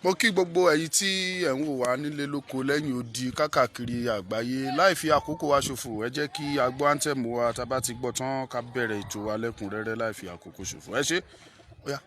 Mo kí gbogbo ẹ̀yin tí ẹ̀ ń wò wá nílé lóko lẹ́yìn odi kákàkiri àgbáyé láì fi àkókò wa ṣòfò. Ẹ jẹ́ kí a gbọ́ áńtẹ́mù wa tá bá ti gbọ́ tán ká bẹ̀rẹ̀ ètò wa lẹ́kùnrẹ́rẹ́ láì fi àkókò ṣòfò. Ẹ ṣé. Ó yá.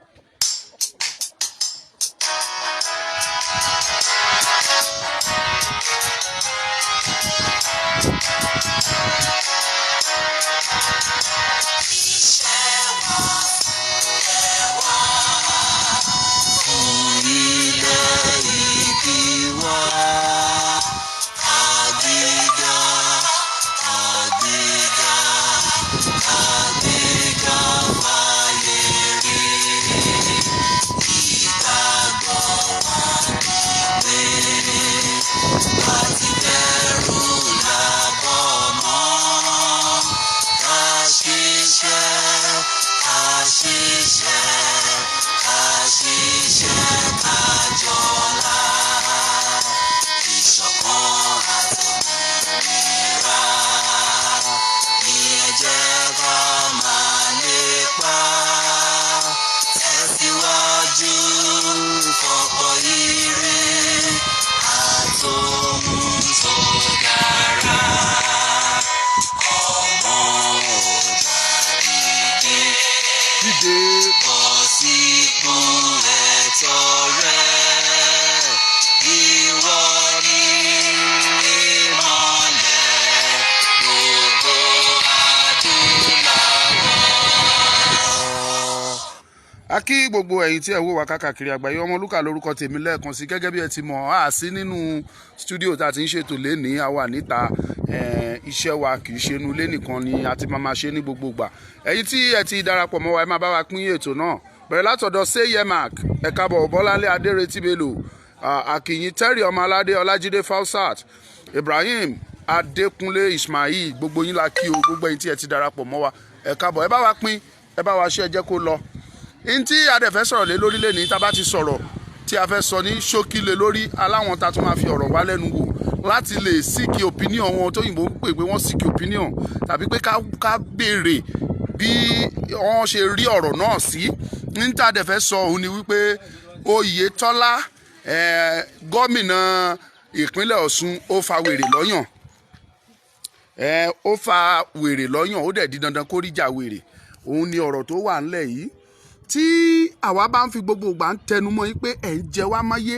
A kí gbogbo ẹ̀yin tí ẹ wò wá káàkiri àgbáyé. Ọmọlúkà lórúkọ tèmi lẹ́ẹ̀kan sí. Gẹ́gẹ́ bí ẹ ti mọ̀, a sí nínú stúdíò tá a ti ń ṣètò lénìí. A wà níta. Iṣẹ́ wa kì í ṣe inú ilé nìkan ni a ti máa ṣe ní gbogbo ìgbà. Ẹ̀yin tí ẹ ti darapọ̀ mọ́ wa, ẹ máa bá wa pín ètò náà. Bẹ̀rẹ̀ látọ̀dọ̀ Seyemak, ẹ káàbọ̀ Bọ́láńlé Adéretí Bello, Akínyìn Terry Ọmọládé, Ọlájídé Fausat, Ibrahim Adékúnlé Ismail, gbogbo yín la kí o. Gbogbo ẹ̀yin tí ẹ ti darapọ̀ mọ́ wa, ẹ káàbọ̀. Ẹ bá wa pín, ẹ bá wa ṣe, ẹ jẹ́ kó lọ. Ntí adẹ̀fẹ́ sọ̀rọ̀ lé lórí lẹ́ni tá bá ti sọ̀rọ̀ tí a fẹ́ sọ ní ṣókí lé lórí aláwọn tá tún máa fi ọ̀rọ̀ wá lẹ́nu wò láti lè seek opinion wọn tóyìnbó ń pè pé wọ́n seek opinion tàbí pé ká béèrè bí wọ́n ṣe rí ọ̀rọ̀ náà sí. Ntí adẹ̀fẹ́ sọ òun ni wípé Oyètọ́lá gómìnà ìpínlẹ̀ Ọ̀ṣun ó fa wèrè lọ́yàn. Ó fa wèrè lọ́yàn, ó dẹ̀ di dandan kó ríjà wèrè. Òun ni ọ̀rọ̀ tó wà ńlẹ̀ yìí. Tí àwa bá ń fi gbogbo ìgbà ń tẹnumọ́ yín pé ẹ̀ ń jẹ wá máyé,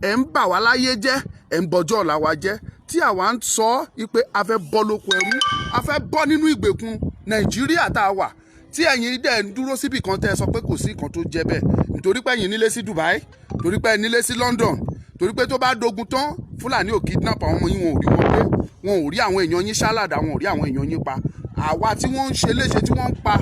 ẹ̀ ń bà wá láyé jẹ́, ẹ̀ ń bọjọ́ ọ̀la wa jẹ́, tí àwa ń sọ pé a fẹ́ bọ́ lóko ẹrú, a fẹ́ bọ́ nínú ìgbèkùn Nàìjíríà tá a wà, tí ẹ̀yin dẹ̀ ń dúró síbì kan tẹ́ ẹ sọ pé kò sí nǹkan tó jẹ́ bẹ́ẹ̀ nítorí pé ẹ̀yin nílé sí Dubai, torí pé ẹ nílé sí London, torí pé tó bá dogun tán Fúlàní ò kidnap àwọn ọmọ yín, wọn ò rí wọn pé, wọn ò rí àwọn èèyàn yín ṣálàdà, wọn ò rí àwọn èèyàn yín pa. Àwa tí wọ́n ń ṣe léṣe, tí wọ́n ń pa,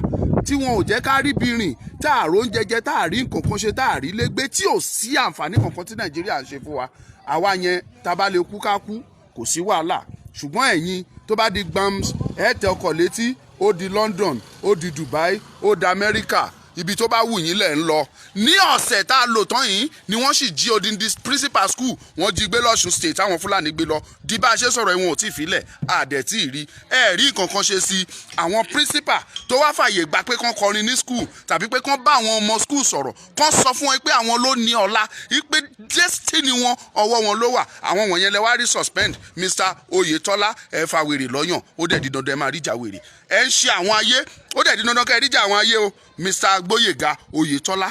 tí wọn ò jẹ́ ká rí bìrìn, tá a rò ń jẹjẹ, tá a rí nǹkan kan ṣe, tá a rí lẹ́gbẹ́, tí ò sí àǹfààní kankan tí Nàìjíríà ń ṣe fún wa. Àwa yẹn tá bá lè kú ká kú, kò sí wàhálà. Ṣùgbọ́n ẹ̀yin tó bá di gbams, ẹ tẹ ọkọ̀ létí, ó di London, ó di Dubai, ó di Amẹ́ríkà, ibi tó bá wù yín lẹ̀ ń lọ. Ní ọ̀sẹ̀ tá a lò tán yìí ni wọ́n sì jí odindi principal school wọ́n jí gbé lọ́sùn state táwọn Fúlàní gbé lọ. Di bá a ṣe sọ̀rọ̀ ìwọ̀n ò tí ì filẹ̀, àdẹ̀ tí ì rí. Ẹ rí nǹkan kan ṣe sí àwọn principal tó wá fàyè gbà pé kán kọrin ní school tàbí pé kán bá àwọn ọmọ school sọ̀rọ̀, kán sọ fún wọn pé àwọn ló ní ọ̀la, pé destiny wọn ọwọ́ wọn ló wà. Àwọn wọ̀nyẹn lẹ wá rí suspend Mr. Oyètọ́lá, ẹ fa wèrè lọ́yàn, ó dẹ̀ di dandan ẹ máa ríjà wèrè. Ẹ ń ṣe àwọn ayé, ó dẹ̀ di dandan kẹ́ ẹ ríjà àwọn ayé o. Mr. Gbóyèga Oyètọ́lá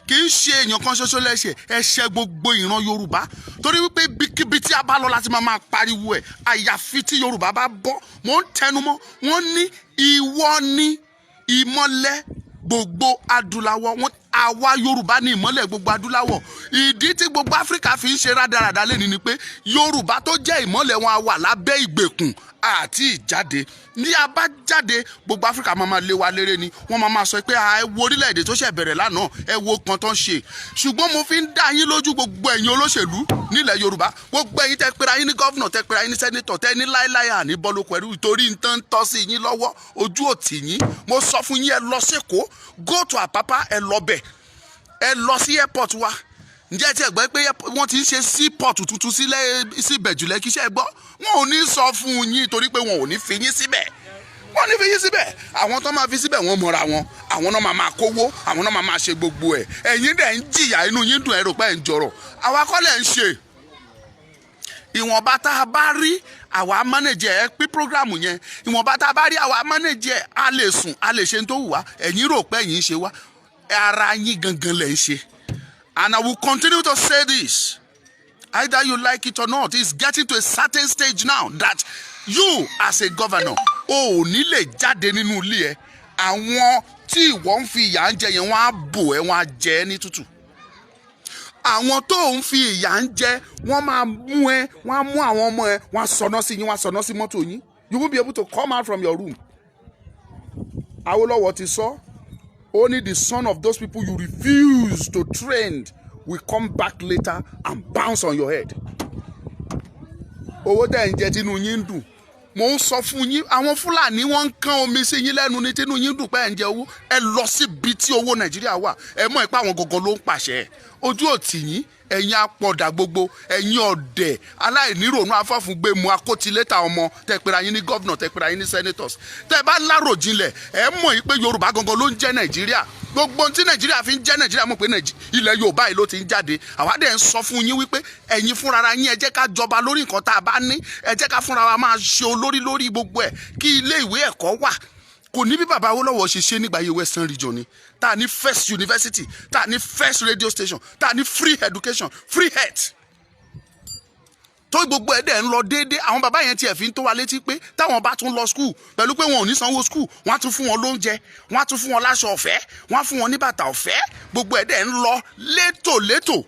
kì í ṣe èèyàn kan ṣoṣo lẹ́ṣẹ̀, ẹ̀ṣẹ̀ gbogbo ìran Yorùbá, torí wípé bíkíbi tí a bá lọ láti máa pariwo ẹ̀, àyàfi tí Yorùbá bá bọ́. Mo ń tẹnumọ́, wọ́n ní ìwọ ní ìmọ́lẹ̀ gbogbo adúláwọ̀, àwa Yorùbá ní ìmọ́lẹ̀ gbogbo adúláwọ̀. Ìdí tí gbogbo Áfíríkà fi ń ṣe rádaràda lẹ́ni ni pé Yorùbá tó jẹ́ ìmọ́lẹ̀ wọn a wà lábẹ́ ìgbèkùn àti ìjáde. Ní a bá jáde, gbogbo Áfíríkà máa lé wa léré ni. Wọ́n máa sọ pé ẹ wo orílẹ̀-èdè tó ṣẹ̀ bẹ̀rẹ̀ lánàá, ẹ wo kan tó ń ṣe. Ṣùgbọ́n mo fi ń dá yín lójú, gbogbo ẹ̀yin olóṣèlú nílẹ̀ Yorùbá, gbogbo ẹ̀yin tẹ́ pera yín ní gọ́vnà, tẹ́ pera yín ní sẹ́nítọ̀, tẹ́ ní láíláí àní bọ́ lóko ẹrú torí nǹkan tọ́ sí yín lọ́wọ́, ojú òtì yín. Mo sọ fún yín, ẹ lọ s'Èkó, go to Àpápá, ẹ lọ bẹ̀, ẹ lọ sí airport wa. Ǹjẹ́ tí ẹ gbọ́ pé wọ́n ti ń ṣe seaport tuntun sílẹ̀ sí Ìbẹ̀jú Lẹ́kì, ṣé ẹ gbọ́? Wọn ò ní sọ fún yín torí pé wọn ò ní fi yín síbẹ̀. wọ́n ní fi yín síbẹ̀, àwọn tó máa fi síbẹ̀ wọ́n mọ̀ra wọn, àwọn náà máa kówó, àwọn náà máa ṣe gbogbo ẹ̀. Ẹ̀yin dẹ̀ ń jìyà, inú yín dùn, ẹ rò pé ẹ̀ ń jọrọ̀. Àwa kọ́ lẹ̀ ń ṣe. Ìwọ̀nba tá a bá rí àwa manage ẹ pín program yẹn, ìwọ̀nba tá a bá rí àwa manage ẹ, a lè sùn, a lè ṣe tó wù wá. Ẹ̀yin rò pé ẹ̀yin ṣe wá, ara yín gangan lẹ̀ ń ṣe. And I will continue to say this, either you like it or not. It's getting to a certain stage now that you as a governor ò ní lè jáde nínú ilé ẹ. Àwọn tí ìwọ ń fi ìyà ń jẹ yẹn wọ́n á bò ẹ́, wọ́n á jẹ ẹ́ ní tútù. Àwọn tó ń fi ìyà ń jẹ wọ́n máa mú ẹ, wọ́n á mú àwọn ọmọ ẹ, wọ́n á sọná sí yín, wọ́n á sọná sí mọ́tò yín. You won't be able to come out from your room. Awólọ́wọ̀ ti sọ, only the son of those people you refuse to train will come back later and bounce on your head. Owó tẹ́ ń jẹ tínú yín ń dùn. Mo ń sọ fún yín, àwọn Fúlàní wọ́n ń kán omi sí yín lẹ́nu ní tínú yín dùn pé ẹ̀ ń jẹ owó. Ẹ lọ síbi tí owó Nàìjíríà wà. Ẹ mọ̀ pé àwọn gọ̀gọ̀ ló ń pàṣẹ. Ojú òtì yín, ẹ̀yin apọ̀dà gbogbo, ẹ̀yin ọ̀dẹ̀, aláìníròónú afọ́fúngbẹ̀mú akótilétà ọmọ, tẹ́ pera yín ní gọ́vnọ̀, tẹ́ pera yín ní senators. Tẹ́ bá láròjinlẹ̀, ẹ mọ̀ pé Yorùbá gangan ló ń jẹ́ Nàìjíríà. Gbogbo tí Nàìjíríà fi ń jẹ́ Nàìjíríà mọ̀ pé ilẹ̀ Yorùbá yìí ló ti ń jáde. Àwa dẹ̀ ń sọ fún yín wípé ẹ̀yin fúnra yín ẹ jẹ́ ká jọba lórí nǹkan tá a bá ní. Ẹ jẹ́ ká fúnra wa máa ṣe olórí lórí gbogbo ẹ̀, kí ilé ìwé ẹ̀kọ́ wà. Kò ní bí bàbá Awólọ́wọ̀ ṣe ṣe nígbà yìí Western Region ni. Tá a ní first university, tá a ní first radio station, tá a ní free education, free health. Tó gbogbo ẹ̀ dẹ̀ ń lọ déédéé, àwọn bàbá yẹn tiẹ̀ fi ń tó wa létí pé táwọn bá tún lọ school pẹ̀lú pé wọn ò ní sanwó school, wọ́n á tún fún wọn lóúnjẹ, wọ́n á tún fún wọn láṣọ ọ̀fẹ́, wọ́n á fún wọn ní bàtà ọ̀fẹ́, gbogbo ẹ̀ dẹ̀ ń lọ létòlétò.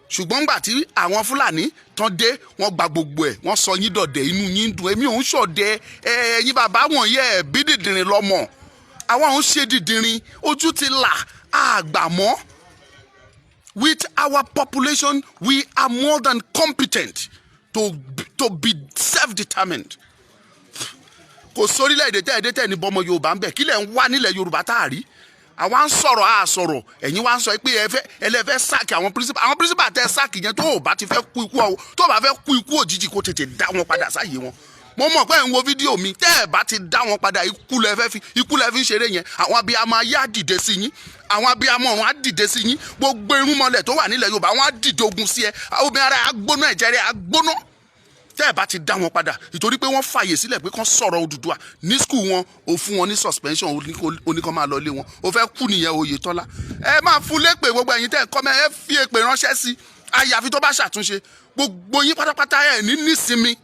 Ṣùgbọ́n nígbà tí àwọn Fúlàní tán dé, wọ́n gba gbogbo ẹ̀, wọ́n sọ yín dọ̀dẹ̀, inú yín dùn. Èmi ò ń ṣọ̀dẹ̀, ẹ̀yin bàbá wọ̀nyí ẹ̀ bí dìdìrín lọ́mọ. Àwa ò ń ṣe dìdìrín, ojú ti là, àgbà mọ́. With our population, we are more than competent to be self-determined. Kò sórílẹ̀-èdè tẹ́ ní bọ́mọ Yorùbá ń bẹ̀, kí lẹ̀ ń wá nílẹ̀ Yorùbá tá a rí. Àwa ń sọ̀rọ̀, ẹ̀yin wá ń sọ pé ẹlẹ́fẹ́ sáàkì àwọn principal tẹ́ sáàkì yẹn tó ò bá ti fẹ́ kú ikú ọ̀hún, tó ò bá fẹ́ kú ikú òjijì kó tètè dá wọn padà sáyé wọn. Mo mọ̀ pé ẹ̀ ń wo fídíò mi, tẹ́ ẹ̀ bá ti dá wọn padà, ikú lẹ fi ń ṣeré yẹn. Àwọn abiyamọ ayé á dìde sí yín, àwọn abiyamọ ọ̀run á dìde sí yín, gbogbo irúnmọlẹ̀ tó wà nílẹ̀ Yorùbá wọn á dìde ogun sí ẹ, obìnrin ara á gbóná, ẹ̀jẹ̀ rẹ̀ á gbóná. Tẹ́ ẹ̀ bá ti dá wọn padà, ìtorí pé wọ́n fàyè sílẹ̀ pé kán sọ̀rọ̀ Odùduwà ní skul wọn, ò fún wọn ní suspension, oníkan máa lọ lé wọn, ó fẹ́ kú nìyẹn Oyètọ́lá. Ẹ máa fún lépè gbogbo ẹ̀yin tẹ́ ẹ̀ kọ́ mẹ́, ẹ fi èpè ránṣẹ́ sí, àyàfi tó bá ṣàtúnṣe. Gbogbo yín pátápátá ẹ̀ ní nísinmi.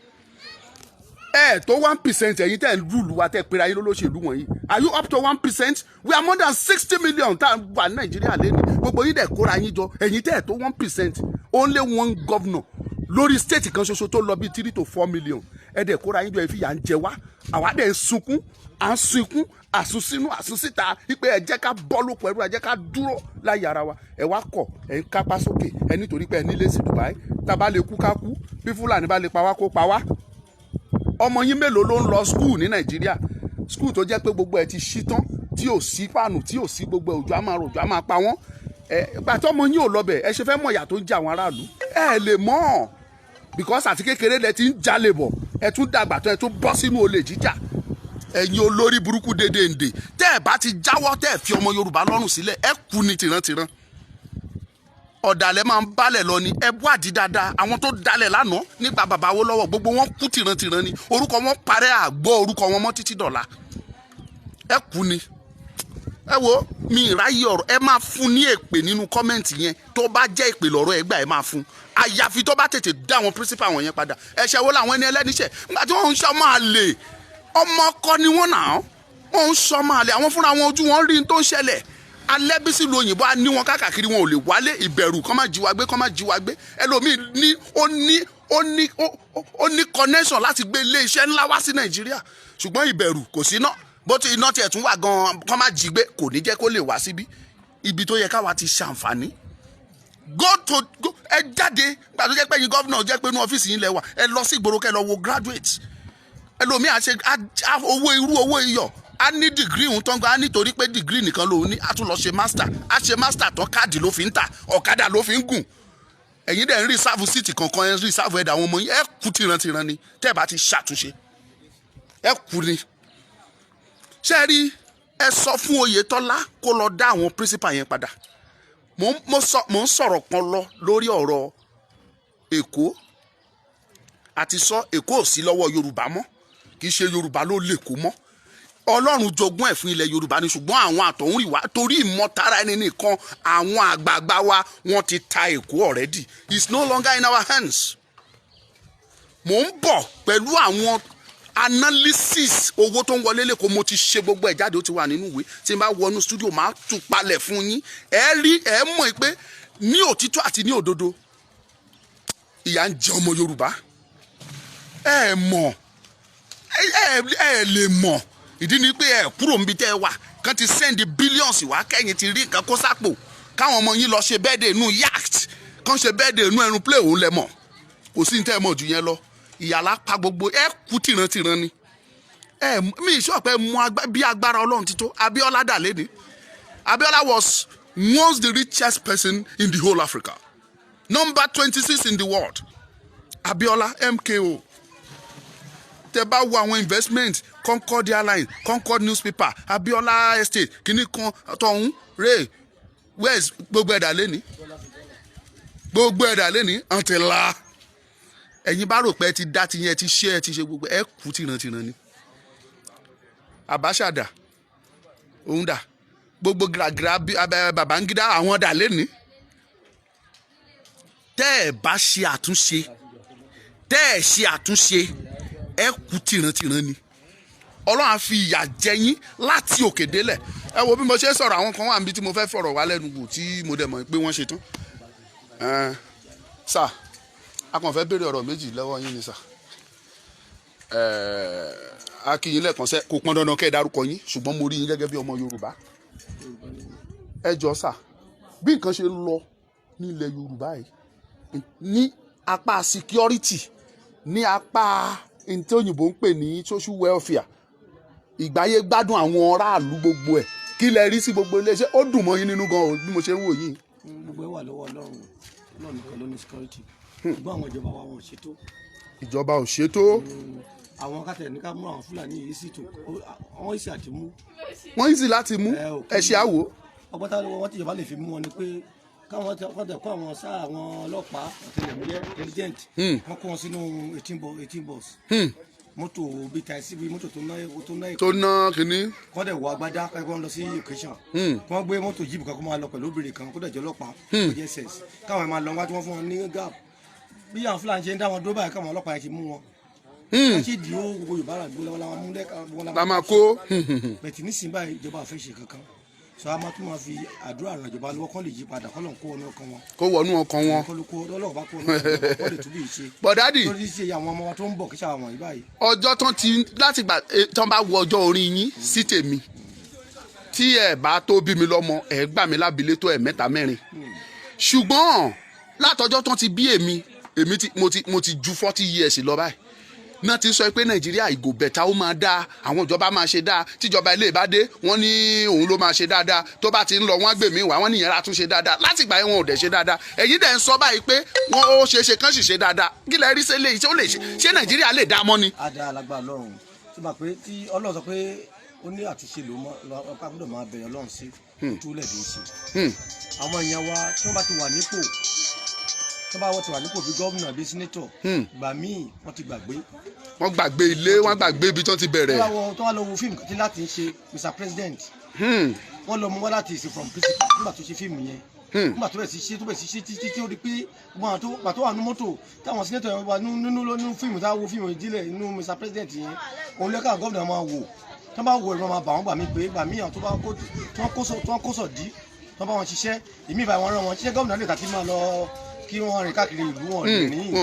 tó 1% ẹ̀yin tẹ́ ń rúùlù wa tẹ́ pera yín lólóṣèlú wọ̀nyí. Are you up to 1%? We are more than 60 million tá a wà ní Nàìjíríà lẹ́nu. Gbogbo yín dẹ̀ kóra yín jọ, ẹ̀yin tẹ́ tó 1%. Only one governor lórí state kan ṣoṣo tó lọ bí 3 to 4 million. Ẹ dẹ̀ kóra yín jọ, ẹ fi yà ń jẹ wá. Àwa dẹ̀ ń sunkún, à ń sunkún, àsunsínú àsunsíta wípé ẹ jẹ́ ká bọ́ lóko ẹrú, ẹ jẹ́ ká dúró láyé ara wa. Ẹ wá kọ̀, ẹ ń kápá sókè, ẹ nítorí pé ẹ nílé sí Dubai. Tá bá lè kú ká kú, bí Fúlàní bá lè pa wá kó pa wá. Ọmọ yín mélòó ló ń lọ skul ní Nàìjíríà? Skul tó jẹ́ pé gbogbo ẹ ti ṣí tán, tí ò sí fàánù, tí ò sí gbogbo òjò á máa rò, òjò á máa pa wọ́n. Gbàtọ́ ọmọ yín ò lọ bẹ̀, ẹ ṣe fẹ́ mọ̀ ìyà tó ń jẹ àwọn aráàlú. Ẹ lè mọ̀, because àti kékeré lẹ ti ń jalè bọ̀, ẹ tún dàgbà tán, ẹ tún bọ́ sínú olè jíjà. Ẹ̀yin olórí burúkú dédéǹdè, tẹ́ ẹ bá ti jáwọ́, tẹ́ ẹ fi ọmọ Yorùbá lọ́rùn sílẹ̀, ẹ kú ní tìrantìran. Ọ̀dàlẹ̀ máa ń bálẹ̀ lọ ni, ẹ bú àdí dáadáa. Àwọn tó dalẹ̀ lánàá nípa bàbá Awólọ́wọ̀, gbogbo wọn kú tìrantìran ni, orúkọ wọn parẹ́, àgbọ̀ orúkọ wọn mọ́ títí dọ̀la. Ẹ kú ni. Ẹ wo mi ìráyè ọ̀rọ̀, ẹ máa fún ní èpè nínú kọ́mẹ́ǹtì yẹn. Tó bá jẹ́ èpè lọ́rọ̀ ẹ gbà, ẹ máa fún. Àyàfi tó bá tètè dá àwọn principal wọn yẹn padà. Ẹ̀ṣẹ̀ wo làwọn ẹni ẹlẹ́niṣẹ̀? Nígbà tí wọ́n ń ṣọ́ máa lè, ọmọ ọkọ ni wọ́n náà, wọ́n ń ṣọ́ máa lè, àwọn fúnra wọn ojú wọn rí n tó ń ṣẹlẹ̀. Alẹ́bísí lu òyìnbó á ní wọn káàkiri, wọn ò lè wálé, ìbẹ̀rù kọ́ máa jí wa gbé, kọ́ máa jí wa gbé. Ẹlòmíì ní ó ní connection láti gbé ilé iṣẹ́ ńlá wá sí Nàìjíríà, ṣùgbọ́n ìbẹ̀rù kò sí náà. Bó ti iná tiẹ̀ tún wà gan-an, kọ́ máa jí gbé, kò ní jẹ́ kó lè wá síbí. Ibi tó yẹ káwa ti ṣàǹfààní. Go ẹ jáde, gbà tó jẹ́ pé yín gọ́vnà jẹ́ pé inú ọ́fíìsì yín lẹ wà, ẹ lọ sí ìgboro kẹ́ lọ wo graduate. Ẹlòmíì owó iyọ̀, a ní dìgírì ń tán gan, a nítorí pé dìgírì nìkan lòun ní, a tún lọ ṣe master, a ṣe master tán káàdì ló fi ń tà, ọ̀kadà ló fi ń gùn. Ẹ̀yin dẹ̀ ń rí sáàfù síìtì kankan, ẹ̀ ń rí sáàfù ẹ̀dà àwọn ọmọ yín, ẹ kú tìrantìran ni, tẹ́ ẹ bá ti ṣàtúnṣe, ẹ kú ni. ṣé rí ẹ sọ fún Oyètọ́lá kó lọ dá àwọn principal yẹn padà. Mo ń sọ̀rọ̀ kan lọ lórí ọ̀rọ̀ Èkó àti sọ Èkó ò sí lọ́wọ́ Yorùbá mọ́, kì í ṣe Yorùbá ló lè kó mọ́. Ọlọ́run jogún ẹ̀ fún ilẹ̀ Yorùbá ni, ṣùgbọ́n àwọn àtọ̀húnrìnwá torí ìmọ̀tara ẹni nìkan àwọn àgbààgbà wa wọ́n ti ta Èkó already. It's no longer in our hands. Mo ń bọ̀ pẹ̀lú àwọn analysis owó tó ń wọlé lẹ́kọ̀ọ́, mo ti ṣe gbogbo ẹ̀ jáde, ó ti wà nínú ìwé. Tí n bá wọnú studio máa tún palẹ̀ fún yín. Ẹ mọ̀ pé ní òtítọ́ àti ní òdodo ìyà ń jẹ ọmọ Yorùbá. Ẹ mọ̀, ẹ lè mọ̀. Ìdí ni pé ẹ kúrò níbi tẹ́ ẹ wà, kàn ti send billions wá, kẹ́yìn ti rí nǹkan kó sápò, káwọn ọmọ yín lọ ṣe birthday inú yacht, kàn ṣe birthday inú aeroplane, òun lẹ mọ̀. Kò sí ní tẹ́ ẹ mọ̀ jù yẹn lọ. Ìyàlá pa gbogbo ẹ kú tìrantìran ni. Mi ìṣọ́ pé mú bí agbára Ọlọ́run ti tó. Abiola dà léde. Abiola was once the richest person in the whole Africa, number 26 in the world. Abiola MKO. Tẹ́ bá wo àwọn investment, Concord Airline, Concord Newspaper, Abiola Estate, kìíní kan tọ̀hún Ray West, gbogbo ẹ̀dá lẹ́ni. Gbogbo ẹ̀dá lẹ́ni until la. Ẹ̀yin bá rò pé ẹ ti dá ti yẹn, ti ṣe gbogbo ẹ kú tìrantìran ni. Abacha dà, òun dà, gbogbo gíragíra Babangida àwọn dà lẹ́ni. Tẹ́ ẹ bá ṣe àtúnṣe, ẹ kú tìrantìran ni. Ọlọ́run á fi ìyà jẹ yín láti òkè délẹ̀. Ẹ wo bí mo ṣe sọ̀rọ̀, àwọn kan wà níbi tí mo fẹ́ fọ̀rọ̀ wá lẹ́nu wò tí mo dẹ̀ mọ̀ pé wọ́n ṣe tán. Sà, a kàn fẹ́ béèrè ọ̀rọ̀ méjì lọ́wọ́ yín ni sà. A kí yín lẹ́ẹ̀kan sẹ́, kò pọn dandan kẹ́ ẹ dárúkọ yín, ṣùgbọ́n mo rí yín gẹ́gẹ́ bí ọmọ Yorùbá. Ẹ jọ sà, bí nǹkan ṣe ń lọ ní ilẹ̀ Yorùbá yìí, ní apá security, ní apá tí òyìnbó ń pè ní social welfare, ìgbáyé gbádùn àwọn aráàlú gbogbo ẹ̀, kí lẹ rí sí gbogbo iléeṣẹ́? Ó dùn mọ́ yín nínú gan bí mo ṣe ń wò yín. Gbogbo ẹ wà lọ́wọ́ Ọlọ́run nìkan ló ní security. Ṣùgbọ́n àwọn ìjọba wa wọn ò ṣètò. Ìjọba ò ṣètò. Àwọn kátẹ̀ ní ká mú àwọn Fúlàní yìí sí tò, wọ́n sì àti mú. Wọ́n yìí sì láti mú, ẹ ṣe àwò. Ọgbọ́n táwọn wọ́n ti ìjọba lè fi mú wọn ni pé káwọn tẹ̀ kó àwọn sáà àwọn ọlọ́pàá ọ̀tẹlẹ̀múyẹ́ intelligent, wọ́n kó wọn sínú 18 bus. Mọ́tò bíi taxi, bíi mọ́tò tó ná kínní. Kọ́ dẹ̀ wọ agbádá kọ́ wọn lọ sí occasion. Wọ́n gbé mọ́tò jíìpù kan kó máa lọ pẹ̀lú obìnrin kan kó dẹ̀ jẹ́ ọlọ́pàá ọjọ́ SS. Káwọn ẹ̀ máa lọ wájú wọn fún wọn ní gap. Bí àwọn Fúlàní ṣe ń dá wọn dúró báyìí, káwọn ọlọ́pàá yẹn ti mú wọn. Wọ́n ti dì ó gbogbo Yorùbá rà gbó lọ́wọ́ làwọn mú lẹ́ka. La máa kó. Bẹ̀tì nísìnyí báyìí ìjọba àfẹ́ ṣe kankan. Sọ a máa tún máa fi àdúrà ràn ìjọba lọ́wọ́ kán lè yí padà, kán lọ́n kó wọnú ọkàn wọn. Kó wọnú ọkàn wọn. Ọlọ́run bá kó wọnú ọkàn wọn, kó lè tún bí ṣe. Bọ̀dádì. Lórí ṣe àwọn ọmọ wa tó ń bọ̀ kí ṣàwọn yìí báyìí. Ọjọ́ láti gbà tán bá wọ ọjọ́ orí yín sí tèmi, tí ẹ bá tó bí mi lọ́mọ, ẹ gbà mí lábílẹ̀ tó 3-4. Ṣùgbọ́n látọjọ́ tán ti bí èmi mo ti ju 40 years lọ báyìí. Náà ti sọ pé Nàìjíríà ìgò bẹ̀ta ó máa dáa, àwọn ìjọba máa ṣe dáa, tíjọba ilé bá dé wọ́n ní òun ló máa ṣe dáadáa, tó bá ti ń lọ wọ́n gbè mí wá wọ́n nìyẹn látún ṣe dáadáa. Láti ìgbà yẹn wọn ò dẹ̀ ṣe dáadáa. Ẹ̀yin dẹ̀ ń sọ báyìí pé wọ́n ó ṣe kán sì ṣe dáadáa. Kí lẹ rí sílé iṣẹ́ ó lè ṣe Nàìjíríà lè dá mọ́ ni. Adá alágbára Ọlọ́run tó bá pé tí Ọlọ́run sọ pé ó ní àtúnṣe ọ̀pá gbọ́dọ̀ máa bẹ̀rẹ̀ Ọlọ́run sí túlẹ̀ dé ṣe. Àwọn èèyàn wa tí wọ́n bá ti wà nípò, tó bá wọ́n ti wà nípò bí gómìnà bí sínétọ̀, ìgbà míì wọ́n ti gbàgbé. Wọ́n gbàgbé ilé, wọ́n gbàgbé ibi tó ti bẹ̀rẹ̀. Tó wá lọ wo fíìmù kan láti ṣe Mr President. Wọ́n lọ mú wá láti ṣe from principal nígbà tó ṣe fíìmù yẹn. Nígbà tó bẹ̀ sí ṣe títí ó di pé gbà tó wà ní mọ́tò táwọn sínétọ̀ yẹn wà nínú fíìmù táwọn wo fíìmù ìdílé inú Mr President yẹn. Òun lẹ́ka gómìnà máa wò. Tó bá wo ìran máa bà wọ́n gbà mí pé gbà mí àwọn tó wọ́n kó sọ̀ dí, tó bá wọn ṣiṣẹ́, ìmí ìbá wọn rán wọn ṣiṣẹ́ gómìnà lè tàbí máa lọ kí wọ́n rìn káàkiri ìlú wọn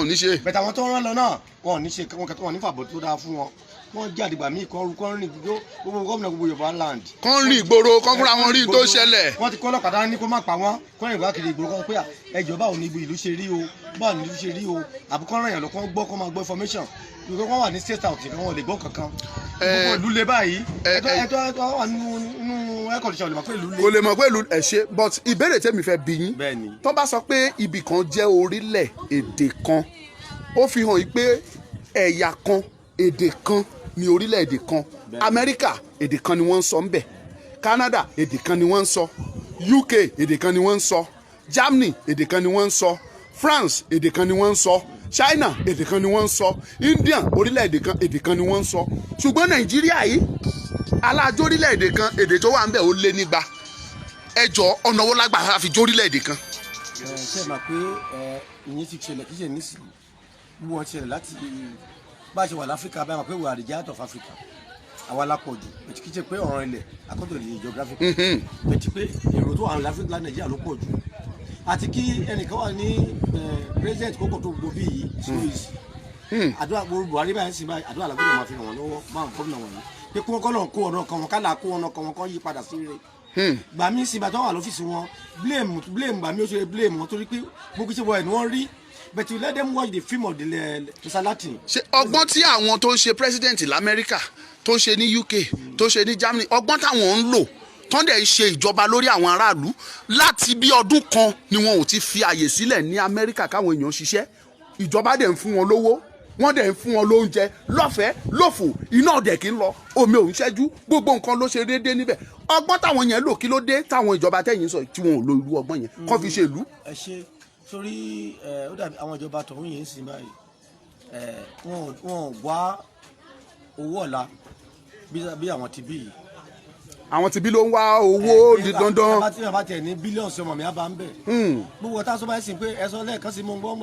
ní ṣe. Bẹ̀tẹ̀ àwọn tó ń rán lọ náà wọn ò ní ṣe, wọn ní fàbọ̀ tó dáa fún wọn. Wọ́n jẹ́ àdìgbà míì kan rìn gbogbo gómìnà gbogbo Yorùbá land. Kán rìn ìgboro, kán fúnra wọn rí tó ṣẹlẹ̀. Wọ́n ti kọ́ ọlọ́kadà ní kó má pa wọ́n, kán rìn káàkiri ìgboro kan pé ẹjọ́ báwo ni ibi ìlú ṣe rí o, báwo ni ìlú ṣe rí o, àbúkọ́ ràn yàn lọ kán gbọ́ kán máa gbọ́ information. Ìgbà kan wà ní state house kan wọn lè gbọ́ kankan. Gbogbo ìlú le báyìí. Ẹjọ́ wà nínú air condition lè mọ̀ pé ìlú le. O lè mọ̀ pé ìlú ẹ̀ ṣe, but ìbéèrè tèmi fẹ́ bi yín. Tó bá sọ pé ibì kan jẹ́ orílẹ̀ èdè kan, ó fi hàn pé ẹ̀yà kan, èdè kan ní orílẹ̀-èdè kan Amẹ́ríkà èdè kan ni wọ́n ń sọ ńbẹ̀, Canada èdè kan ni wọ́n ń sọ, UK èdè kan ni wọ́n ń sọ, Germany èdè kan ni wọ́n ń sọ, France èdè kan ni wọ́n ń sọ, China èdè kan ni wọ́n ń sọ, India orílẹ̀-èdè kan èdè kan ni wọ́n ń sọ. Ṣùgbọ́n Nàìjíríà yìí alájọ orílẹ̀-èdè kan èdè tó wà ńbẹ̀ ó lé nígbà. Ẹjọ́ ọ̀nà wo lágbára fi jó orílẹ̀-èdè kan. ṣe máa pé ìyẹn ti ṣẹlẹ̀ kí ṣe nísìnyí bí wọ́n ṣẹlẹ̀ láti bá a ṣe wà láfíríkà báyìí pé we are the giant of Africa àwa la pọ̀ jù ètí kí ṣe pé ọ̀ràn ilẹ̀ according to the geographic ètí pé èrò tó wà ní láfíríkà Nàìjíríà ló pọ̀ jù àti kí ẹnìkan wà ní president kókò tó gbogbo bí yìí slois àdúrà Buhari báyìí sì báyìí àdúrà làgbọ́dọ̀ máa fi ràn wọ́n lọ́wọ́ máa ń gómìnà wọ̀nyí pé kí wọ́n kọ́ lọ́n kó ọ̀nà kan wọn kálá kó ọ̀nà kan wọn kọ́ yí padà sí rere gbàmí sí ìbàdàn wà lọ́fíìsì wọn blame gbàmí ó ṣe blame wọn torí pé gbogbo ṣe wọ ẹ̀ ni wọ́n rí but you let them watch the film of the Mr. Latin. ṣe ọgbọ́n tí àwọn tó ń ṣe president l'Amẹ́ríkà tó ń ṣe ní UK tó ń ṣe ní Germany ọgbọ́n táwọn ń lò tán dẹ̀ ń ṣe ìjọba lórí àwọn aráàlú láti bí ọdún kan ni wọn ò ti fi àyè sílẹ̀ ní Amẹ́ríkà káwọn èèyàn ṣiṣẹ́ ìjọba dẹ̀ ń fún wọn lówó wọ́n dẹ̀ ń fún wọn lóúnjẹ lọ́fẹ̀ẹ́ lófò iná ọ̀dẹ̀ kì í lọ omi ò ń ṣẹ́jú gbogbo nǹkan ló ṣe déédéé níbẹ̀ ọgbọ́n táwọn yẹn lò kí ló dé táwọn ìjọba tẹ̀yìn sọ tí wọn ò lo irú ọgbọ́n yẹn kọ́ fi ṣe ìlú. ẹ ṣe sórí ó dàbí àwọn ìjọba tọ̀hún yẹn ń sìn báyìí wọn wá owó ọ̀la bí àwọn ti bí yìí. àwọn ti bí ló ń wá owó di dandan. tí wọn bá tẹ̀ ní bílíọ̀nù sí ọmọ mi á bá ń bẹ̀. gbogbo ọ̀tá sọ báyìí sìn pé ẹ̀sọ́ lẹ́ẹ̀kan sí mo gbọ́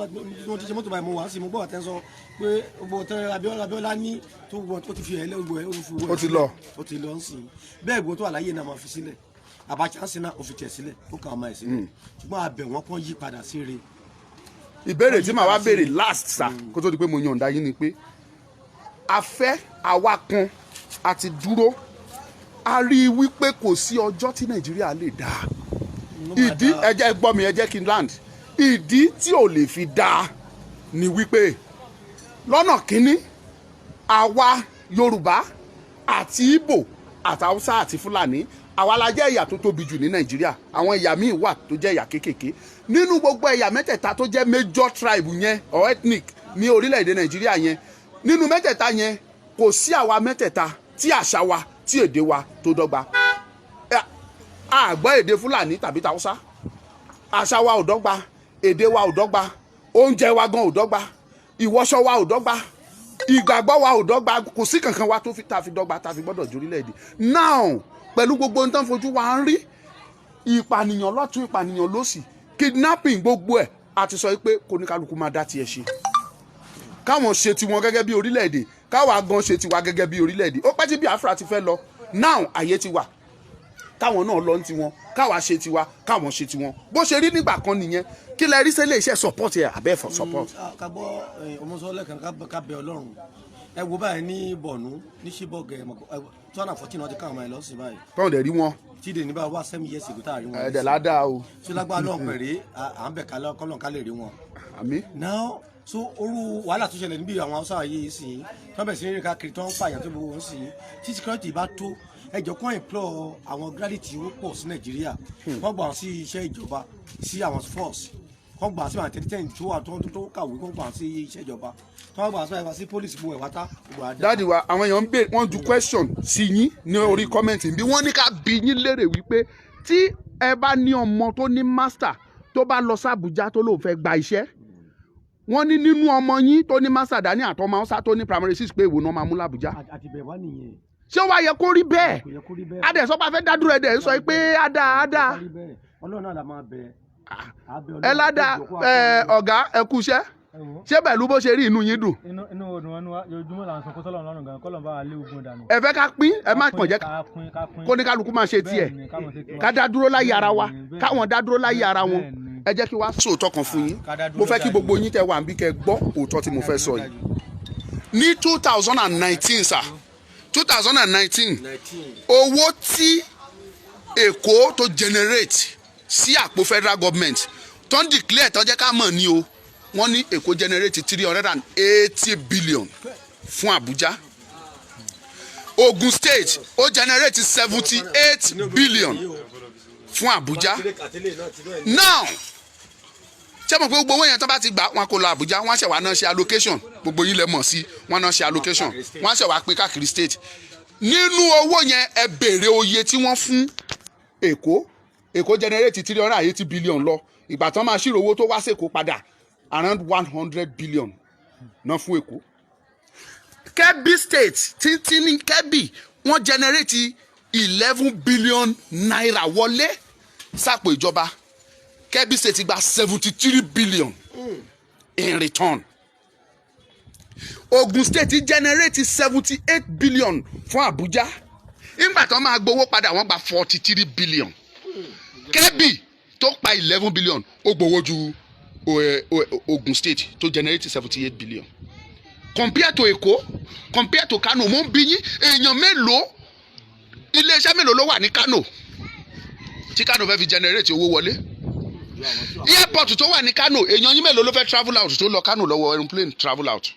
mo ti ṣe mọ́tò báyìí mo wà sí mo gbọ́ ọ̀tẹ́ sọ pé gbogbo ọ̀tẹ́ Abíọ́lá ní tó ti fi ẹ̀ lẹ́gbẹ̀ẹ́ ó ti lọ ń sìn bẹ́ẹ̀ gbogbo tó wà láyé náà máa fi sílẹ̀ Abacha ń sin náà ó fi tẹ̀ sílẹ̀ ó kàn máa ẹ̀ sílẹ̀ ṣùgbọ́n abẹ̀ wọn kàn yí padà sí re. ìbéèrè tí màá wá béèrè last sa kó tó di pé mo yànda yín ni pé afẹ́ àwa kan àti dúró a rí i wípé kò sí ọjọ́ tí Nàìjíríà lè dáa ìdí ẹ jẹ́ gbọ́ mi ẹ jẹ́ kí n land ìdí tí ò lè fi dáa ni wípé lọ́nà kínní àwa Yorùbá àti Ìgbò àti Haúsá àti Fúlàní àwa la jẹ́ ẹ̀yà tó tóbi jù ní Nàìjíríà àwọn ẹ̀yà míì wà tó jẹ́ ẹ̀yà kéékèèké nínú gbogbo ẹ̀yà mẹ́tẹ̀ẹ̀ta tó jẹ́ major tribe yẹn or ethnic ní orílẹ̀-èdè Nàìjíríà yẹn nínú mẹ́tẹ̀ẹ̀ta yẹn kò sí àwa mẹ́tẹ̀ẹ̀ta tí àṣà wa tí èdè wa tó dọ́gba a gbọ́ èdè Fúlàní tàbí tàwùsá àṣà wa ò dọ́gba èdè wa ò dọ́gba oúnjẹ wa gan ò dọ́gba ìwọṣọ wa ò dọ́gba ìgbàgbọ́ wa ò dọ́gba kò sí kankan wa tó fi ta fi dọ́gba ta fi gbọ́dọ̀ jórílẹ̀-èdè now pẹ̀lú gbogbo ohun tó ń fojú wa ń rí ìpànìyàn lọ́tún ìpànìyàn lósì kidnapping gbogbo ẹ̀ àti sọ pé kóníkálukú máa dá tiẹ̀ ṣe káwọn ṣe tiwọn gẹ́gẹ́ bí orílẹ̀-èdè káwa gan ṣe tiwa gẹ́gẹ́ bí orílẹ̀-èdè ó pẹ́ tí Biafra ti fẹ́ lọ now àyè ti wà káwọn náà lọ ní tiwọn káwa ṣe tiwa káwọn ṣe tiwọn bó ṣe rí nígbà kan nìyẹn kí lẹ rí sẹ́lẹ̀ iṣẹ́ support ẹ̀ abẹ́ for support. ká gbọ́ ọmọsọ́lẹ̀ kan ká bẹ Ọlọ́run ẹ wo báyìí ní Borno ní Chibok 2014 wọn ti káwọn ọmọ ẹ lọ sí báyìí. tọ́wọ́n dẹ̀ rí wọn. tíde ní báyìí wá 7 years ago tá a rí wọn. ẹ̀ẹ́dẹ̀ ládàá o. sọlágbá náà pẹ̀rẹ́ à ń bẹ̀ kọ́lọ́n ká lè rí wọn. àmín. now so orú wàhálà tó ṣẹlẹ̀ níbi àwọn Haúsá yìí sí tí wọ́n bẹ̀ sí ní káàkiri tó ń pààyàn tó gbogbo wọn sí tí security bá tó ẹjọ́ kan employ àwọn graduate ó pọ̀ sí Nàìjíríà wọ́n gbà wọ́n sí iṣẹ́ ìjọba sí àwọn force wọ́n gbà sí àwọn àtẹ̀tẹ̀ tó wà tó kàwé wọ́n gbà wọ́n sí iṣẹ́ ìjọba wọ́n gbà wọ́n sí police gbogbo ẹ̀wá tá. dáàdi wa àwọn èèyàn ń bè wọ́n ju question sí yín ní orí kọ́mẹ̀ntì bí wọ́n ní ká bi yín léèrè wípé tí ẹ bá ní ọmọ tó ní master tó bá lọ sí Àbújá tó lóun fẹ́ gba iṣẹ́ wọ́n ní nínú ọmọ yín tó ní master dání àtọmọ Haúsá tó ní primary six pé ìwò náà máa mú l'Àbújá. àti bẹ́ẹ̀ wá nìyẹn. ṣé ó wá yẹ kó rí bẹ́ẹ̀ adẹ sọ pé a fẹ́ dádúró ẹ̀ dẹ̀ ń sọ pé ada. Ọlọ́run náà la máa bẹ. ẹ ládàá ọ̀gá ẹ kú iṣẹ́ ṣé pẹ̀lú bó ṣe rí inú yín dùn. inú ọdún wọn ojúmọ́ là ń sọ kó sọ́lọ́ lọ́rùn gan kọ́lọ́ bá wa lé ogun dànù. ẹ fẹ́ ká pín ẹ má kàn jẹ́ kó ní kálukú máa ṣe tiẹ̀ ká dá dúró láyé ara wa káwọn dá dúró láyé ara wọn ẹ jẹ́ kí wá sòótọ́ kan fún yín mo fẹ́ kí gbogbo yín tẹ wà níbí kẹ́ gbọ́ òótọ́ tí mo fẹ́ sọ yìí. ní 2019 sà 2019 owó tí Èkó tó generate sí àpò federal government tó ń declare tó jẹ́ ká mọ̀ ní o wọ́n ní Èkó generate 380 billion fún Abuja Ogun State ó generate 78 billion fún Abuja now ṣé mo pé gbogbo owó yẹn tó bá ti gbà wọn kò lọ Abuja wọn ṣe wá náà ṣe allocation gbogbo yín lẹ mọ̀ sí wọn náà ṣe allocation wọn ṣe wá pín káàkiri state nínú owó yẹn ẹ béèrè oye tí wọ́n fún Èkó generate 380 billion lọ ìgbà tán máa ṣírò owó tó wá sèkó padà around 100 billion náà fún Èkó. Kebbi state títí ní Kebbi wọ́n generate 11 billion naira wọlé sápò ìjọba. Kebbi state gba 73 billion in return. Ogun state generate 78 billion fún Abuja. Nígbà tán máa gbowó padà wọ́n gba 43 billion. Kebbi tó pa 11 billion ó gbowó ju Ogun state tó generate 78 billion. Compare to Èkó, compare to Kano, mo ń bi yín èèyàn mélòó iléeṣẹ́ mélòó ló wà ní Kano tí Kano fẹ́ fi generate owó wọlé. Airport tó wà ní Kano èèyàn yín mélòó ló fẹ́ travel out tó lọ Kano lọ́wọ́ aeroplane travel out.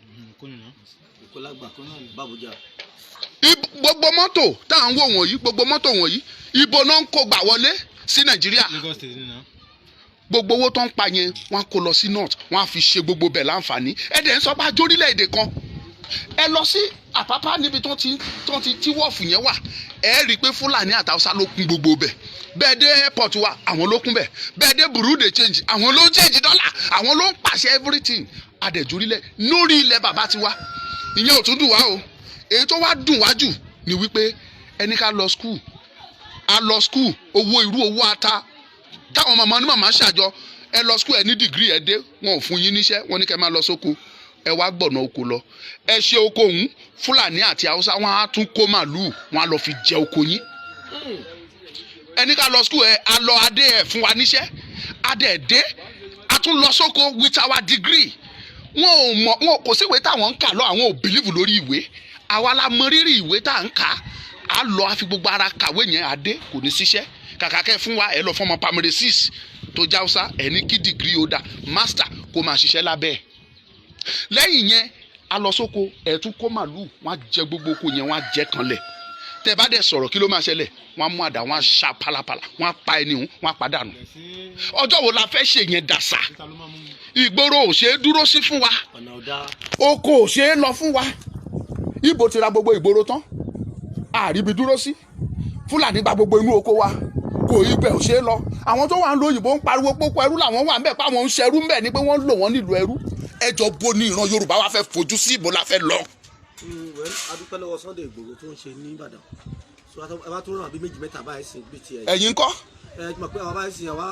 Gbogbo mọ́tò tá à ń wò wọ̀nyí gbogbo mọ́tò wọ̀nyí ibo náà ń kó gbà wọlé sí Nàìjíríà. Gbogbo owó tó ń pa yẹn wọ́n á kó lọ sí north wọ́n á fi ṣe gbogbo bẹ̀ láǹfààní. Ẹ̀dẹ̀ ń sọ pé ajórílẹ̀-èdè kan ẹ lọ sí Àpápá níbi tó ti wọ́ọ̀fù yẹn wà ẹ rí i pé Fúlàní àtàwùsá ló kún gbogbo bẹ̀. Bẹ́ẹ̀ dé airport wa àwọn ló kún bẹ̀. Bẹ́ẹ̀ dé bureau de change àwọn ló ń change dọ́là àwọn ló ń pàṣẹ everything. Adẹ̀jórílẹ̀ lórí ilẹ̀ bàbá tiwa ìyẹn ò tún dùn wá o. Èyí tó wá dùn wá jù ni wípé ẹni ká lọ school owó irú owó ata táwọn màmá ní màmá ṣàjọ ẹ lọ school ẹ ní degree ẹ dé wọn ò fún yín níṣẹ́ wọn ní kẹ́ máa lọ sóko ẹ wá gbọ̀nà oko lọ ẹ ṣe oko òun Fúlàní àti Haúsá wọn á tún kó màlúù wọn á lọ fi jẹ oko yín. Ẹni ká lọ school ẹ a lọ adé ẹ fún wa níṣẹ́ adé dé a tún lọ sóko with our degree wọn kò sí ìwé táwọn ń kà lọ àwọn ò believe lórí ìwé àwa la mọ rírì ìwé tá à ń kà á lọ àfi gbogbo ara kàwé yẹn adé kò ní ṣiṣẹ́ kàkà kẹ́ fún wa ẹ lọ fọmọ primary 6 tó já Hausa ẹ ní kí degree ó dà master kó máa ṣiṣẹ́ lábẹ́ ẹ̀. Lẹ́yìn yẹn a lọ sóko ẹ tún kó màlúù wọn á jẹ gbogbo oko yẹn wọn á jẹ kanlẹ̀ tẹ bá dẹ̀ sọ̀rọ̀ kí ló máa ṣẹlẹ̀ wọn á mú àdá wọn á ṣá pálapàla wọn á pa ẹni hùn wọn á padànù. Ọjọ́ wo la fẹ́ ṣe yẹn dàsà ìgboro ò ṣeé dúró sí fún wa oko ò ṣeé lọ fún wa ibo ti ra gbogbo ìgboro tán àríbi dúró sí Fúlàní gba gbogbo inú oko wa kò ibẹ̀ ò ṣeé lọ àwọn tó wà ń lo òyìnbó ń pariwo pópó ẹrú làwọn wà ń bẹ̀ páwọn ń ṣẹrú ń bẹ̀ ni pé wọ́n lò wọ́n nílùú ẹrú ẹjọ́ bo ní ìran Yorùbá wa fẹ́ fojú sí ibo la fẹ́ lọ. adúpẹ́ lọ́wọ́ Sunday Igboho tó ń ṣe ní Ìbàdàn so ẹ bá tó ràn àbí méjì mẹ́ta báyìí sìn bíi tiẹ̀. ẹ̀yin kọ́. ẹ mọ̀ pé àwa báyìí sìn àwa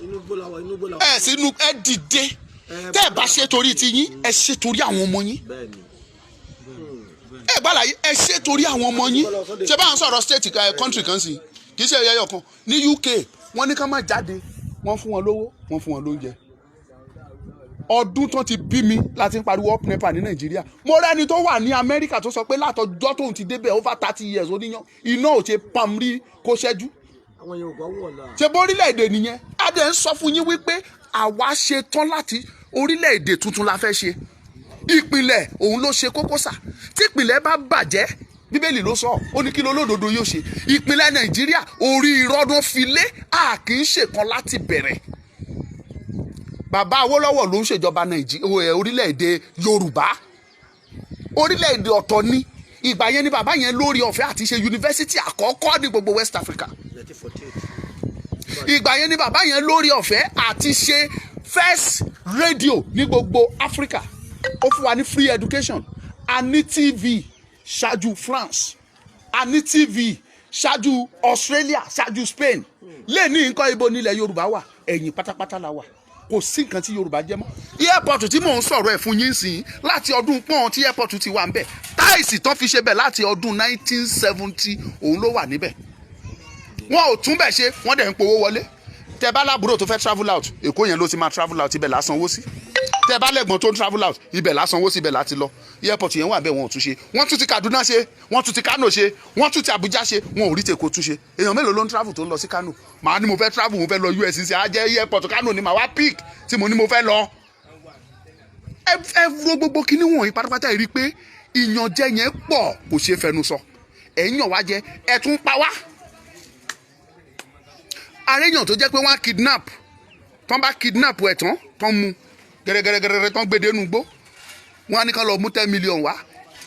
inú gbólàwọ̀. ẹ sínú ẹ dìde tẹ́ ẹ bá ṣe torí ti yín ẹ ṣe torí àwọn ọmọ yín. ẹ gbàlàyé ẹ ṣe torí àwọn ọmọ yín ṣé bá ń sọ̀rọ̀ state country kan sí kì í ṣe ẹyọ kan ní UK wọ́n ní ká má jáde wọ́n fún wọn lówó wọ́n fún wọn lóúnjẹ. Ọdún tó ti bí mi láti ń pariwo up nepa ní Nàìjíríà mo rẹ́ni tó wà ní Amẹ́ríkà tó sọ pé látọjọ́ tóun ti débẹ̀ over 30 years oníyan iná ò ṣe pam rí kó ṣẹ́jú. àwọn yẹn ò gbọ́ wọ̀ la. ṣe bó orílẹ̀-èdè nìyẹn adé ń sọ fún yín wípé àwa ṣe tán láti orílẹ̀-èdè tuntun la fẹ́ ṣe ìpìlẹ̀ òun ló ṣe kókó sà tí ìpìlẹ̀ bá bàjẹ́ Bíbélì ló sọ ó ní kí ló lódodo yóò ṣe ìpìlẹ̀ Nàìjíríà orí ìrọ́dún filé a kì í ṣèkan láti bẹ̀rẹ̀. Bàbá Awólọ́wọ̀ ló ń ṣèjọba orílẹ̀-èdè Yorùbá orílẹ̀-èdè ọ̀tọ̀ ni ìgbà yẹn ni bàbá yẹn lórí ọ̀fẹ́ àti ṣe yunifásitì àkọ́kọ́ ní gbogbo West Africa ìgbà yẹn ni bàbá yẹn lórí ọ̀fẹ́ àti ṣe first radio ní gbogbo Africa ó fún wa ní free education a ní TV ṣáájú France a ní TV ṣáájú Australia ṣáájú Spain lè ní nǹkan ibo nílẹ̀ Yorùbá wà ẹ̀yìn pátápátá la wà kò sí nǹkan tí Yorùbá jẹ́ mọ́. Airport tí mò ń sọ̀rọ̀ ẹ̀ fún yín sìn láti ọdún pọ́n tí airport ti wà ń bẹ̀ táìsì tán fi ṣe bẹ̀ láti ọdún 1970 òun ló wà níbẹ̀ wọn ò tún bẹ̀ ṣe wọ́n dẹ̀ ń powó wọlé tẹ bá lábúrò tó fẹ́ travel out Èkó yẹn ló ti máa travel out ibẹ̀ lásán owó sí tẹ bá lẹ́gbọ̀n tó ń travel out ibẹ̀ lásán owó sí ibẹ̀ láti lọ airport yẹn wà bẹ́ẹ̀ wọn ò tún ṣe wọ́n tún ti Kaduna ṣe wọ́n tún ti Kano ṣe wọ́n tún ti Abuja ṣe wọn ò rí tèkó tún ṣe èèyàn mélòó ló ń travel tó ń lọ sí Kano màá ní mo fẹ́ travel mo fẹ́ lọ USCC á jẹ́ airport Kano ni màá wá pick tí mo ní mo fẹ́ lọ. ẹ wo gbogbo kinní wọ̀nyí pátápátá rí i pé ìyànjẹ yẹn pọ̀ kò ṣeé fẹnu sọ ẹ̀yìn wá jẹ ẹ̀ tún pa wá. Àréyàn tó jẹ́ pé wọ́n á kidnap tán bá kidnap ẹ̀ tán mú gẹ́gẹ́gẹ́gẹ́ tán gbé dénú gbó wọ́n á ní ká lọ mú 10 million wá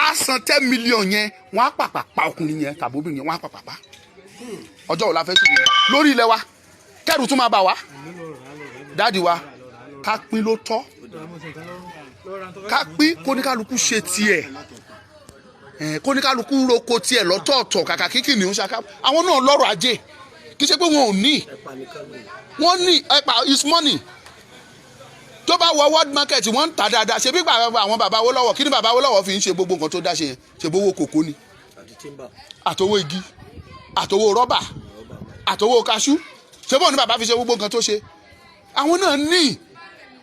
á san 10 million yẹn wọ́n á pàpà pa ọkùnrin yẹn tàbí obìnrin yẹn wọ́n á pàpà pa ọjọ́ wo la fẹ́ sùn yẹn lórí ilẹ̀ wa kẹ́rù tún máa bà wá dáàdi wa ká pín ló tọ́ ká pín kóníkálukú ṣe tiẹ̀ kóníkálukú roko tiẹ̀ lọ́tọ̀ọ̀tọ̀ kàkà kíkì ní oṣù àwọn náà lọ́rọ̀ ajé kì í ṣe pé wọn ò ní wọ́n ní ẹ̀pà is money tó bá wọ world market wọ́n ń tà dáadáa ṣe bí àwọn bàbá Awólọ́wọ̀ kí ni bàbá Awólọ́wọ̀ fi ń ṣe gbogbo nǹkan tó dá ṣe yẹn ṣe bówó kòkó ni àtowó igi àtowó rọ́bà àtowó kaṣú ṣe bóun ni bàbá fi ṣe gbogbo nǹkan tó ṣe àwọn náà ní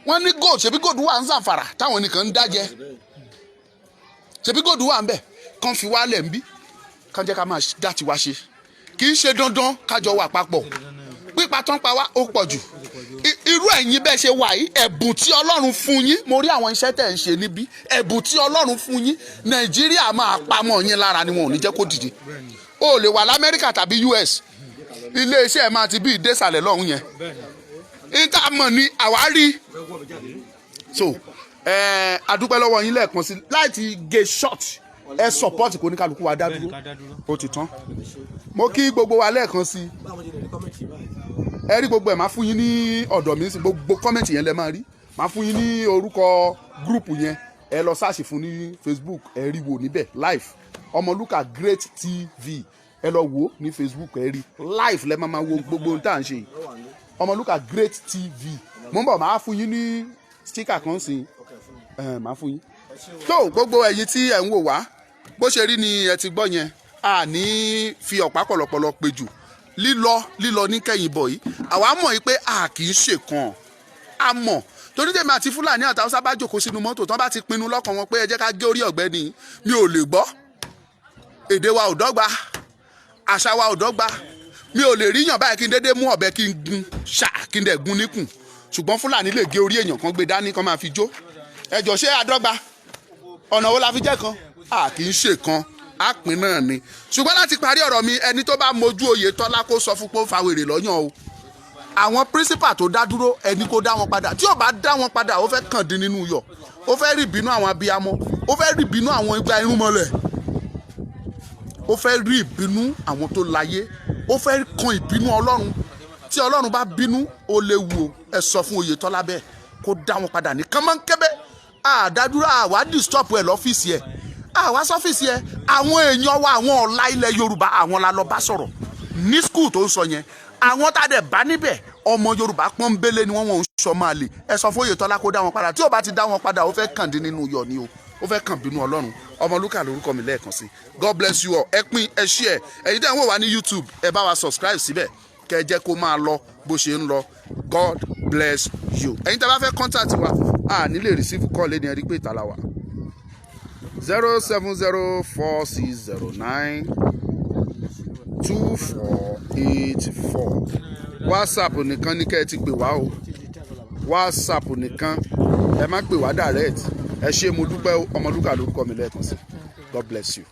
wọ́n ní gold ṣebí gold wà ń Zamfara táwọn nìkan ń dájẹ́ ṣebí gold wà ń bẹ̀ kàn fi wálẹ̀ ń bí kàn jẹ́ ká máa dá tiwa ṣe kì í ṣe dandan kájọ wà papọ̀ pípa tán pa wá ó pọ̀ jù irú ẹ̀yin bẹ́ẹ̀ ṣe wà yìí ẹ̀bùn tí Ọlọ́run fún yín mo rí àwọn iṣẹ́ tẹ̀ ń ṣe níbí ẹ̀bùn tí Ọlọ́run fún yín Nàìjíríà máa pamọ́ yín lára ni wọn ò ní jẹ́ kó dìde o lè wà l'Amẹ́ríkà tàbí US iléeṣẹ́ ẹ̀ máa ti bí ìdésàlẹ̀ lọ́hùn yẹn níta mọ̀ ní àwárí so adúpẹ́ lọ́wọ́ yín lẹ́ẹ̀kan sí láti gé short ẹ support kò ní kálukú wa dá dúró ó ti tán mo kí gbogbo wa lẹ́ẹ̀kan sí ẹ rí gbogbo ẹ̀ máa fún yín ní ọ̀dọ̀ mi sí gbogbo kọ́mẹ̀ntì yẹn lẹ máa rí máa fún yín ní orúkọ gúrùpù yẹn ẹ lọ sáàṣì fún ní Facebook ẹ rí wò níbẹ̀ live Ọmọlúkà Great TV ẹ lọ wò ní Facebook ẹ rí live lẹ máa wo gbogbo ohun tá à ń ṣe yìí Ọmọlúkà Great TV mo ń bọ̀ máa fún yín ní sticker kan sí máa fún yín tó gbogbo ẹ̀yin tí ẹ̀ ń wò wá bó ṣe rí ni ẹ ti gbọ́ yẹn a ní fi ọ̀pá pọ̀lọpọ̀lọ pé jù lílọ ní kẹ́yìn bọ̀ yìí àwa mọ̀ yìí pé a kì í ṣèkan a mọ̀ torí tèmi àti Fúlàní àti Haúsá bá jókòó sínú mọ́tò tán bá ti pinnu lọ́kàn wọn pé ẹ jẹ́ ká gé orí ọ̀gbẹ́ni mi ò lè gbọ́ èdè wa ò dọ́gba àṣà wa ò dọ́gba mi ò lè ríyàn báyìí kí n dédé mú ọ̀bẹ kí n gun ṣá kí n dẹ̀ gun níkùn ṣùgbọ́n Fúlàní lè gé orí èèyàn kan gbé dání kan máa fi jó ẹjọ́ ṣé àdọ́gba ọ̀nà wo la fi jẹ́ kan a kì í ṣe kan a pín náà ni ṣùgbọ́n láti parí ọ̀rọ̀ mi ẹni tó bá mojú Oyètọ́lá kó sọ fún pé ó fa wèrè lọ́yàn o àwọn principal tó dá dúró ẹni kó dá wọn padà tí ò bá dá wọn padà ó fẹ́ kàn dín nínú yọ̀ ó fẹ́ rí ìbínú àwọn abiyamọ ó fẹ́ rí ìbínú àwọn igba irúnmọlẹ̀ ó fẹ́ rí ìbínú àwọn tó láyé ó fẹ́ kan ìbínú Ọlọ́run tí Ọlọ́run bá bínú ó léwu ẹ sọ fún Oyètọ́lá bẹ́ẹ̀ kó dá wọn padà ní kánmọ́nkébé àdádúró àwa disturb ẹ lọ́fíìsì ẹ àwa sọ́fíìsì ẹ àwọn èèyàn wa àwọn ọ̀la ilẹ̀ Yorùbá àwọn la lọ bá sọ̀rọ̀ ní skul tó ń sọ yẹn àwọn tá a dẹ̀ bá níbẹ̀ ọmọ Yorùbá pọ́nbélé ni wọ́n ń sọ máa lè ẹ sọ fún Oyètọ́lá kó dá wọn padà tí ò bá ti dá wọn padà ó fẹ́ kàn dín nínú yọ̀ ni o ó fẹ́ kàn bínú Ọlọ́run Ọmọlúkà lórúkọ mi lẹ́ẹ̀kan sí God bless you all ẹ pín ẹ share ẹ̀yin tẹ́ ń wò wá ní YouTube ẹ bá wa subscribe síbẹ̀ kẹ́ ẹ jẹ́ kó máa lọ bó ṣe ń lọ God bless you ẹ̀yin tẹ́ bá fẹ́ contact wa a ní lè receive call lẹ́ni ẹ rí pé ìtàlá wa 07046092484 WhatsApp nìkan ní kẹ́ ẹ ti pè wá o WhatsApp nìkan ẹ má pè wá direct ẹ ṣé mo dúpẹ́ Ọmọlúkà lórúkọ mi lẹ́ẹ̀kan sí God bless you.